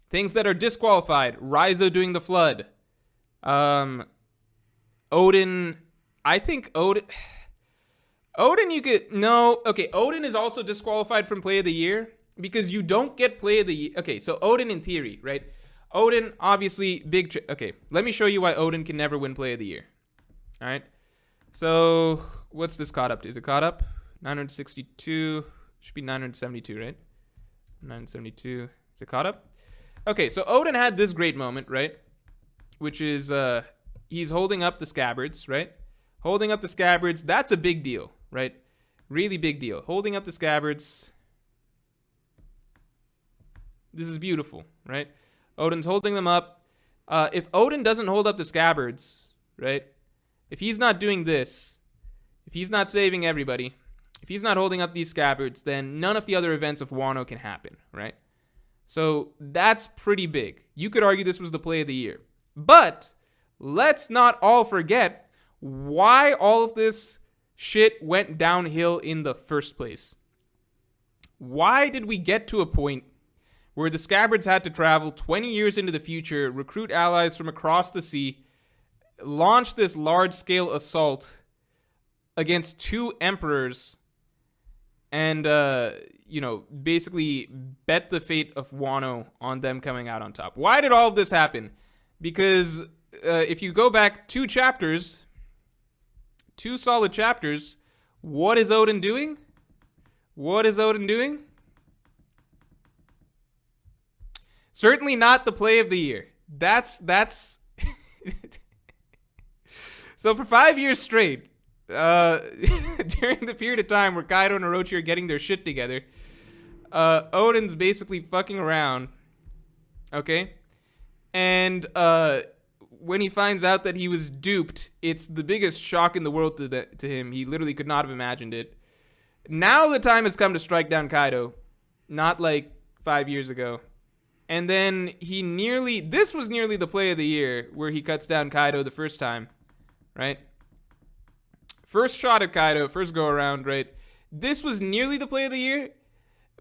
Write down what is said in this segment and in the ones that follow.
Things that are disqualified. Ryzo doing the flood. Oden. I think Oden. Oden, you could. No. Okay, Oden is also disqualified from Play of the Year because you don't get Play of the Year. Okay, so Oden in theory, right? Oden, obviously, big. Okay, let me show you why Oden can never win Play of the Year. All right. So, what's this caught up to? Is it caught up? 962. Should be 972, right? 972. Is it caught up? Okay, so Oden had this great moment, right? Which is, he's holding up the scabbards, right? Holding up the scabbards, that's a big deal, right? Really big deal. Holding up the scabbards. This is beautiful, right? Oden's holding them up. If Oden doesn't hold up the scabbards, right? If he's not doing this, if he's not saving everybody, if he's not holding up these scabbards, then none of the other events of Wano can happen, right? So that's pretty big. You could argue this was the Play of the Year. But let's not all forget why all of this shit went downhill in the first place. Why did we get to a point where the scabbards had to travel 20 years into the future, recruit allies from across the sea, launch this large-scale assault against two emperors, and, basically bet the fate of Wano on them coming out on top? Why did all of this happen? Because if you go back 2 solid chapters, what is Oden doing? What is Oden doing? Certainly not the Play of the Year. That's So for 5 years straight, during the period of time where Kaido and Orochi are getting their shit together, Oden's basically fucking around, okay? And when he finds out that he was duped, it's the biggest shock in the world to him. He literally could not have imagined it. Now the time has come to strike down Kaido, not like 5 years ago. And then this was nearly the Play of the Year, where he cuts down Kaido the first time, right? First shot at Kaido, first go around, right? This was nearly the Play of the Year,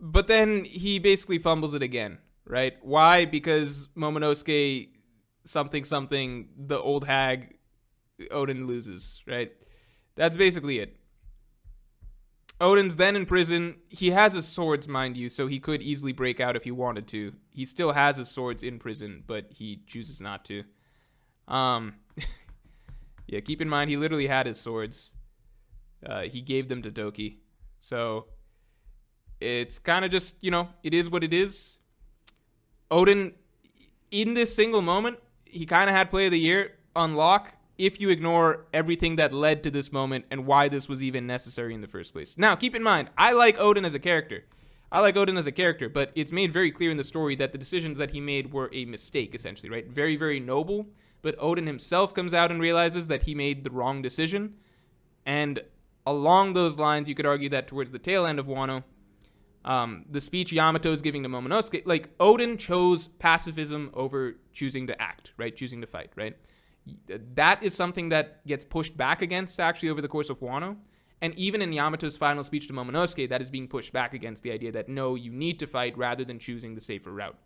but then he basically fumbles it again, right? Why? Because Momonosuke something, the old hag, Oden loses, right? That's basically it. Oden's then in prison. He has his swords, mind you, so he could easily break out if he wanted to. He still has his swords in prison, but he chooses not to. Yeah, keep in mind, he literally had his swords. He gave them to Doki. So, it's kind of just, it is what it is. Oden, in this single moment, he kind of had Play of the Year on lock, if you ignore everything that led to this moment and why this was even necessary in the first place. Now, keep in mind, I like Oden as a character. But it's made very clear in the story that the decisions that he made were a mistake, essentially, right? Very, very noble. But Oden himself comes out and realizes that he made the wrong decision. And along those lines, you could argue that towards the tail end of Wano, the speech Yamato is giving to Momonosuke, like, Oden chose pacifism over choosing to act, right? Choosing to fight, right? That is something that gets pushed back against, actually, over the course of Wano. And even in Yamato's final speech to Momonosuke, that is being pushed back against the idea that, no, you need to fight rather than choosing the safer route.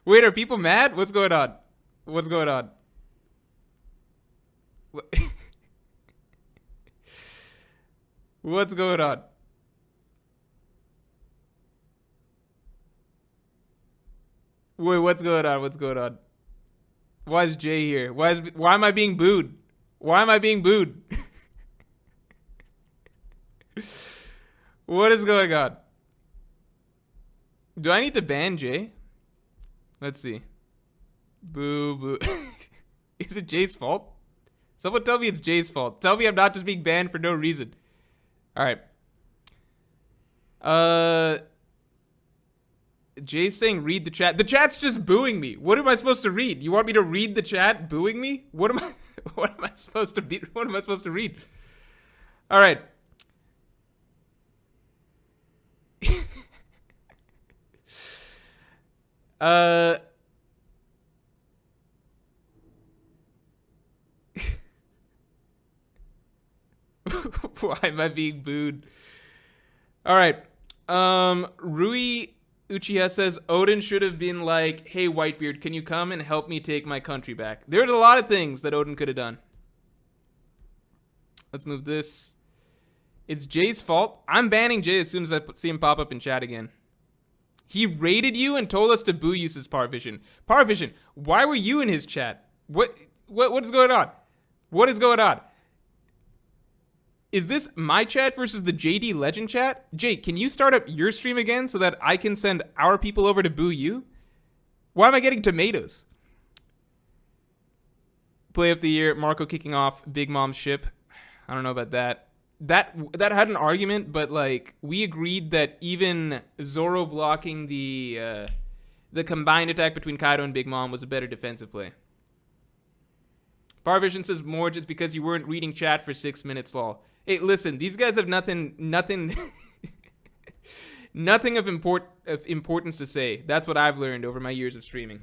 Wait, are people mad? What's going on? What's going on? What's going on? Wait, what's going on? What's going on? Why is Jay here? Why am I being booed? Why am I being booed? What is going on? Do I need to ban Jay? Let's see. Boo, boo. Is it Jay's fault? Someone tell me it's Jay's fault. Tell me I'm not just being banned for no reason. All right. Jay's saying read the chat. The chat's just booing me. What am I supposed to read? You want me to read the chat booing me? What am I supposed to be? What am I supposed to read? All right. Why am I being booed? All right. Rui Uchiha says Oden should have been like, hey, Whitebeard, can you come and help me take my country back? There's a lot of things that Oden could have done. Let's move this. It's Jay's fault. I'm banning Jay as soon as I see him pop up in chat again. He raided you and told us to boo you, says Parvision. Parvision, why were you in his chat? What is going on? What is going on? Is this my chat versus the JD Legend chat? Jay, can you start up your stream again so that I can send our people over to boo you? Why am I getting tomatoes? Play of the year, Marco kicking off Big Mom's ship. I don't know about that. That had an argument, but like we agreed that even Zoro blocking the combined attack between Kaido and Big Mom was a better defensive play. Parvision says Morj, it's because you weren't reading chat for 6 minutes, lol. Hey, listen, these guys have nothing of importance to say. That's what I've learned over my years of streaming.